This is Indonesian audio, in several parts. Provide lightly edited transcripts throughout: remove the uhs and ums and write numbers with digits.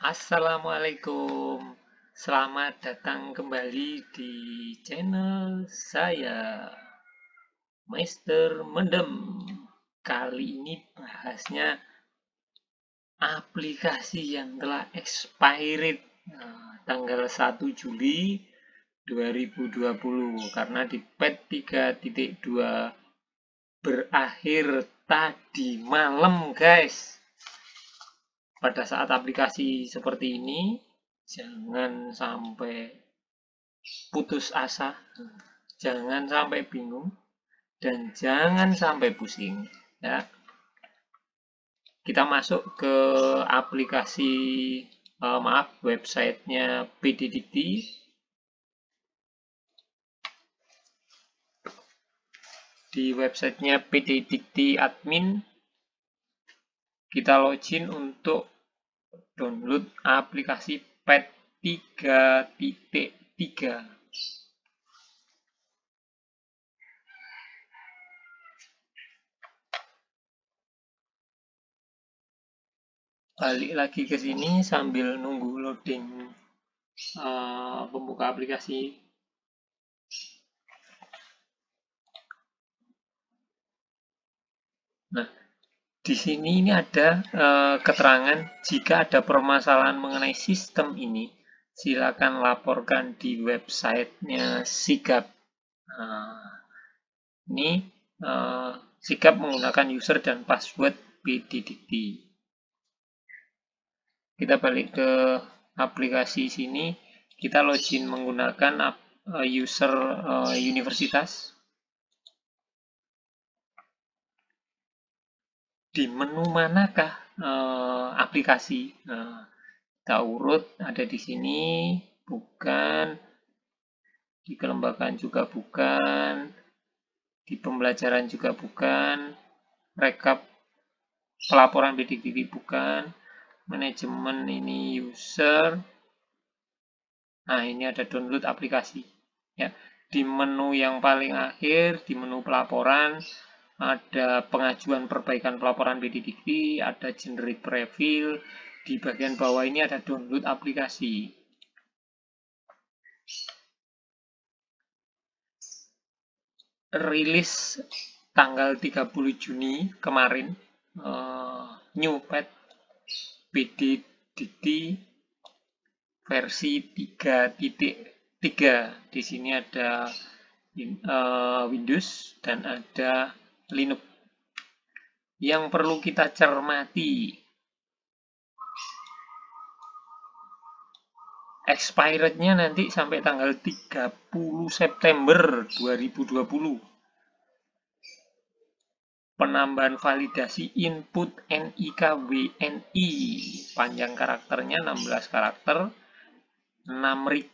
Assalamualaikum, selamat datang kembali di channel saya, Mister Mendem. Kali ini bahasnya aplikasi yang telah expired tanggal 1 Juli 2020 karena di patch 3.2 berakhir tadi malam, guys. Pada saat aplikasi seperti ini, jangan sampai putus asa, jangan sampai bingung, dan jangan sampai pusing. Ya, kita masuk ke aplikasi, websitenya PDDikti. Di websitenya PDDikti admin, kita login untuk download aplikasi patch 3.3. Balik lagi ke sini sambil nunggu loading pembuka aplikasi. Nah, di sini ini ada keterangan jika ada permasalahan mengenai sistem ini, silakan laporkan di websitenya Sigap. Ini Sigap menggunakan user dan password PDDikti. Kita balik ke aplikasi sini, kita login menggunakan user universitas. Di menu manakah aplikasi? Kita urut, ada di sini, bukan. Di kelembagaan juga bukan. Di pembelajaran juga bukan. Rekap pelaporan PDDikti bukan. Manajemen ini user. Nah, ini ada download aplikasi. Ya, di menu yang paling akhir, di menu pelaporan, ada pengajuan perbaikan pelaporan PDDikti, ada generate preview, di bagian bawah ini ada download aplikasi. Rilis tanggal 30 Juni kemarin, new patch PDDikti versi 3.3. Di sini ada Windows dan ada Linux. Yang perlu kita cermati, expirednya nanti sampai tanggal 30 September 2020. Penambahan validasi input NIK WNI, panjang karakternya 16 karakter, 6 rig.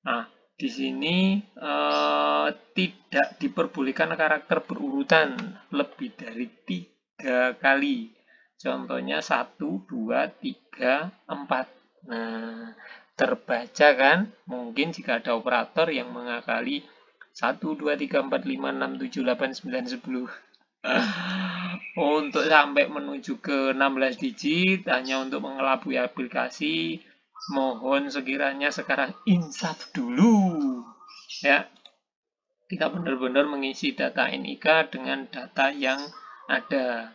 Nah, di sini tidak diperbolehkan karakter berurutan lebih dari 3 kali. Contohnya 1, 2, 3, 4. Nah, terbaca kan? Mungkin jika ada operator yang mengakali 1, 2, 3, 4, 5, 6, 7, 8, 9, 10. Untuk sampai menuju ke 16 digit hanya untuk mengelabui aplikasi, mohon sekiranya sekarang insaf dulu. Ya, kita benar-benar mengisi data NIK dengan data yang ada.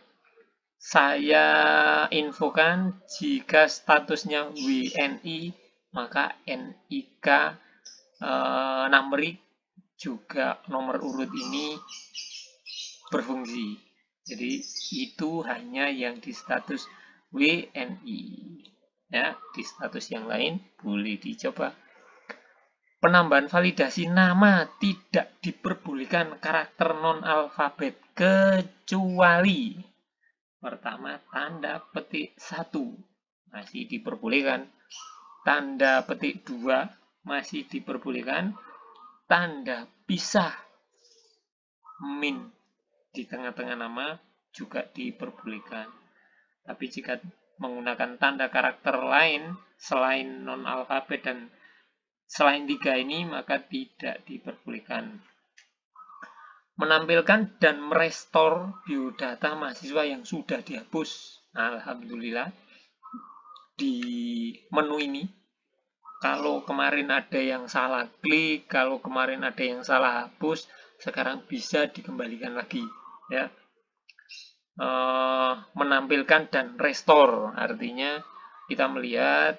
Saya infokan jika statusnya WNI, maka NIK numeric juga nomor urut ini berfungsi. Jadi itu hanya yang di status WNI. Ya, di status yang lain boleh dicoba. Penambahan validasi nama tidak diperbolehkan karakter non-alfabet kecuali pertama tanda petik 1 masih diperbolehkan, tanda petik 2 masih diperbolehkan, tanda pisah min di tengah-tengah nama juga diperbolehkan. Tapi jika menggunakan tanda karakter lain selain non-alfabet dan selain 3 ini, maka tidak diperbolehkan. Menampilkan dan merestore biodata mahasiswa yang sudah dihapus. Alhamdulillah, di menu ini. Kalau kemarin ada yang salah klik, kalau kemarin ada yang salah hapus, sekarang bisa dikembalikan lagi, ya. Menampilkan dan restore, artinya kita melihat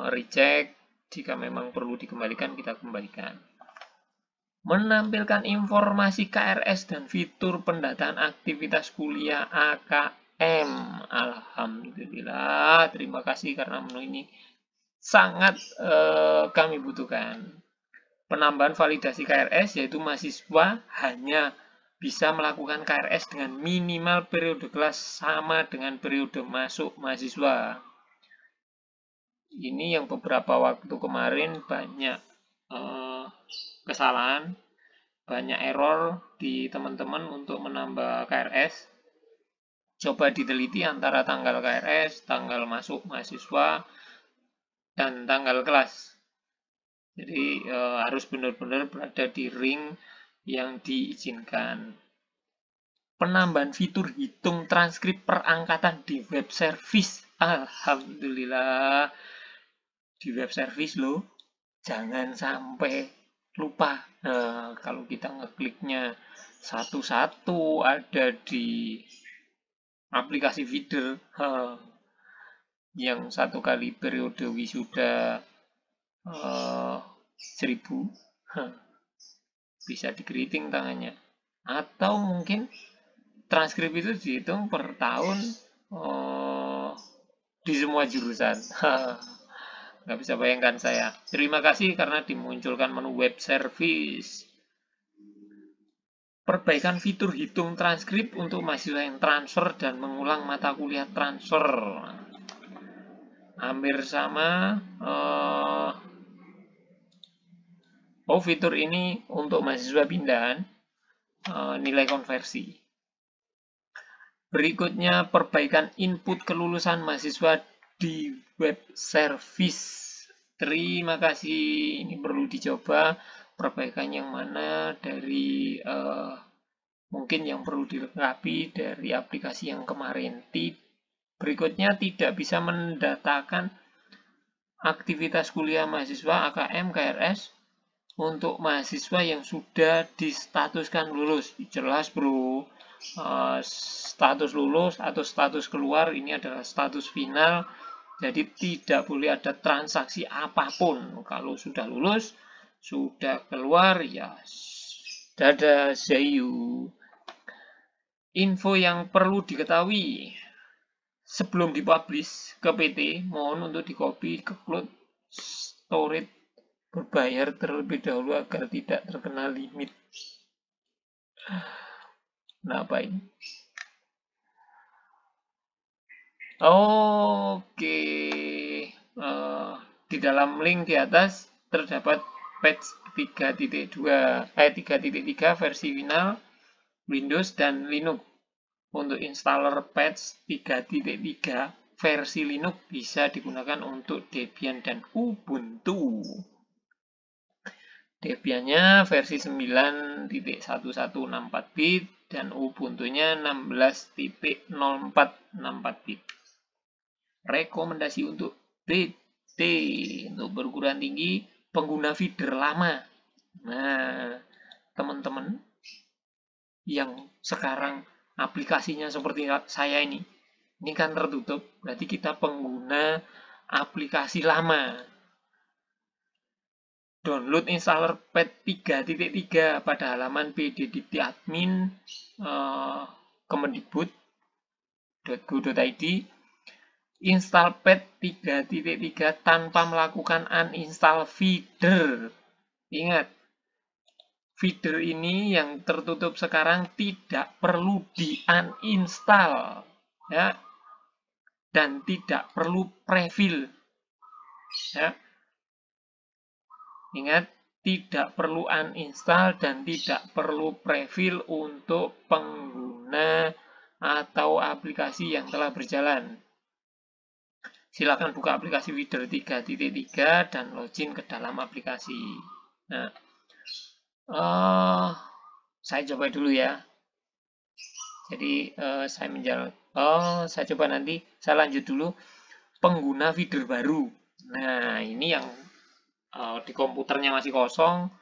recheck, jika memang perlu dikembalikan kita kembalikan. Menampilkan informasi KRS dan fitur pendataan aktivitas kuliah AKM. Alhamdulillah, terima kasih karena menu ini sangat kami butuhkan. Penambahan validasi KRS, yaitu mahasiswa hanya bisa melakukan KRS dengan minimal periode kelas sama dengan periode masuk mahasiswa. Ini yang beberapa waktu kemarin banyak kesalahan, banyak error di teman-teman untuk menambah KRS. Coba diteliti antara tanggal KRS, tanggal masuk mahasiswa, dan tanggal kelas. Jadi harus benar-benar berada di ring yang diizinkan. Penambahan fitur hitung transkrip perangkatan di web service. Alhamdulillah, di web service loh. Jangan sampai lupa. Nah, kalau kita ngekliknya satu-satu ada di aplikasi feeder, yang satu kali periode wisuda 1000, bisa dikeriting tangannya. Atau mungkin transkrip itu dihitung per tahun di semua jurusan. Nggak bisa bayangkan saya. Terima kasih karena dimunculkan menu web service. Perbaikan fitur hitung transkrip untuk mahasiswa yang transfer dan mengulang mata kuliah transfer. Hampir sama. Fitur ini untuk mahasiswa pindahan, nilai konversi. Berikutnya, perbaikan input kelulusan mahasiswa di web service. Terima kasih, ini perlu dicoba. Perbaikan yang mana dari mungkin yang perlu dilengkapi dari aplikasi yang kemarin. Berikutnya, tidak bisa mendatakan aktivitas kuliah mahasiswa AKM KRS untuk mahasiswa yang sudah distatuskan lulus. Jelas bro, status lulus atau status keluar ini adalah status final, jadi tidak boleh ada transaksi apapun. Kalau sudah lulus, sudah keluar, ya dadah, see you. Info yang perlu diketahui sebelum dipublish ke PT, mohon untuk di-copy ke cloud storage berbayar terlebih dahulu agar tidak terkena limit. Kenapa ini? Oke, di dalam link di atas terdapat patch 3.2, 3.3 versi final Windows dan Linux. Untuk installer patch 3.3 versi Linux bisa digunakan untuk Debian dan Ubuntu. Debiannya versi 9.1164 bit dan Ubuntunya 16.0464 bit. Rekomendasi untuk BT, untuk perguruan tinggi pengguna feeder lama. Nah, teman-teman yang sekarang aplikasinya seperti saya ini kan tertutup, berarti kita pengguna aplikasi lama. Download installer patch 3.3 pada halaman pd.admin kemendikbud.go.id. Install patch 3.3 tanpa melakukan uninstall feeder. Ingat, feeder ini yang tertutup sekarang tidak perlu di-uninstall, ya, dan tidak perlu prefill, ya. Ingat, tidak perlu uninstall dan tidak perlu prefill untuk pengguna atau aplikasi yang telah berjalan. Silakan buka aplikasi feeder 3.3 dan login ke dalam aplikasi. Nah, saya coba dulu ya. Jadi saya coba nanti, saya lanjut dulu. pengguna feeder baru. Nah, ini yang di komputernya masih kosong,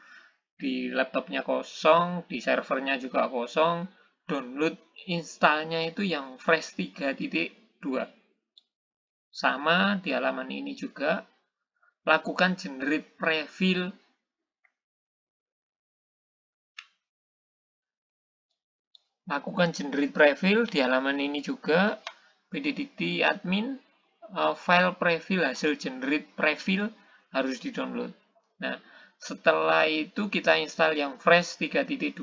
di laptopnya kosong, di servernya juga kosong. Download installnya itu yang fresh 3.2. Sama di halaman ini juga, lakukan generate prefill. Lakukan generate prefill di halaman ini juga, pddct admin, file prefill hasil generate prefill harus di-download. Nah, setelah itu kita install yang fresh 3.2,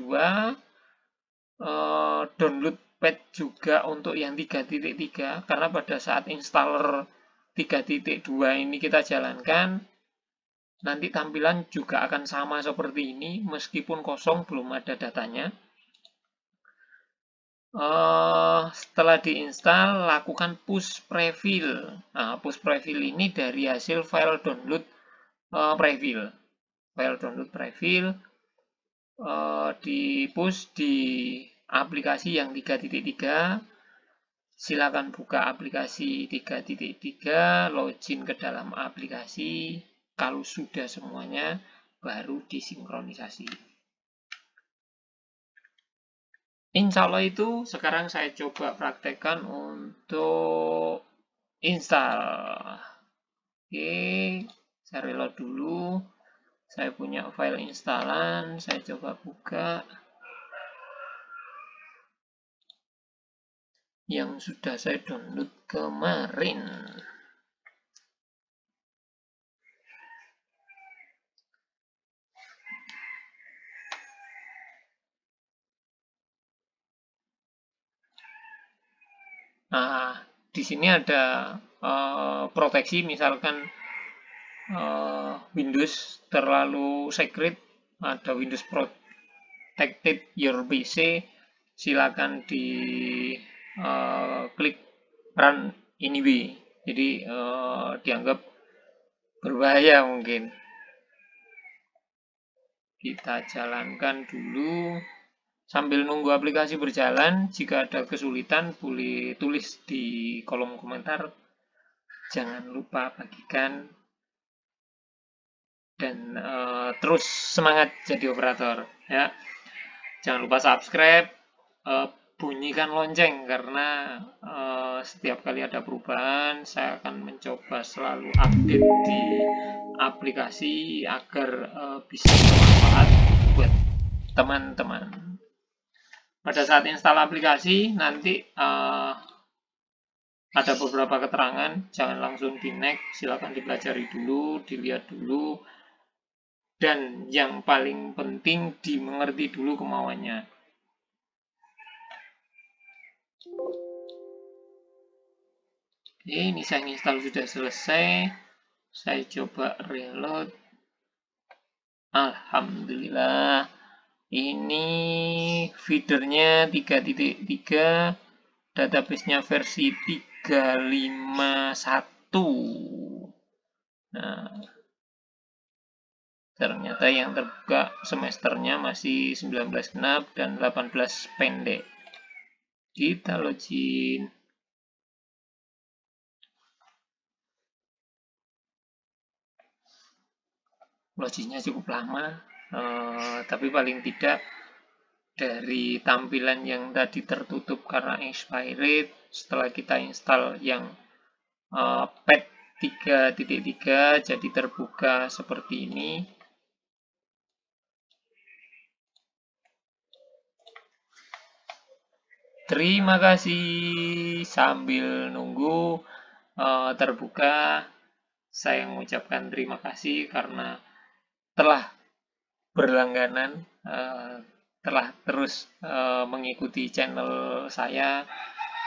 download patch juga untuk yang 3.3, karena pada saat installer 3.2 ini kita jalankan, nanti tampilan juga akan sama seperti ini, meskipun kosong, belum ada datanya. Setelah diinstal, lakukan push prefill. Nah, push prefill ini dari hasil file download prefill. File download prefill di push di aplikasi yang 3.3. Silakan buka aplikasi 3.3, login ke dalam aplikasi. Kalau sudah semuanya, baru disinkronisasi. Insya Allah itu sekarang saya coba praktekkan untuk install. Oke, saya reload dulu. Saya punya file instalan, saya coba buka. Yang sudah saya download kemarin. Nah, di sini ada proteksi, misalkan Windows terlalu secret, ada Windows Protected Your PC, silakan di klik Run Anyway. Jadi dianggap berbahaya mungkin. Kita jalankan dulu. Sambil nunggu aplikasi berjalan, jika ada kesulitan boleh tulis di kolom komentar. Jangan lupa bagikan. Dan terus semangat jadi operator. Ya. Jangan lupa subscribe, bunyikan lonceng, karena setiap kali ada perubahan, saya akan mencoba selalu update di aplikasi agar bisa bermanfaat buat teman-teman. Pada saat install aplikasi, nanti ada beberapa keterangan, jangan langsung di next, silakan dipelajari dulu, dilihat dulu, dan yang paling penting dimengerti dulu kemauannya. Oke, ini saya install sudah selesai. Saya coba reload. Alhamdulillah. Ini feedernya 3.3, database-nya versi 351. Nah, ternyata yang terbuka semesternya masih 19 genap dan 18 pendek. Kita login. Loginnya cukup lama, tapi paling tidak dari tampilan yang tadi tertutup karena expired, setelah kita install yang patch 3.3 jadi terbuka seperti ini. Terima kasih. Sambil nunggu terbuka, saya mengucapkan terima kasih karena telah berlangganan, telah terus mengikuti channel saya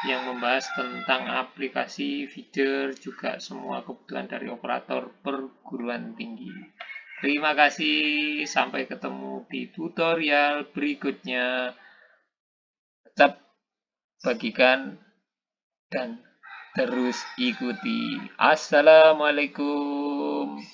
yang membahas tentang aplikasi, feeder, juga semua kebutuhan dari operator perguruan tinggi. Terima kasih, sampai ketemu di tutorial berikutnya. Tetap bagikan dan terus ikuti. Assalamualaikum.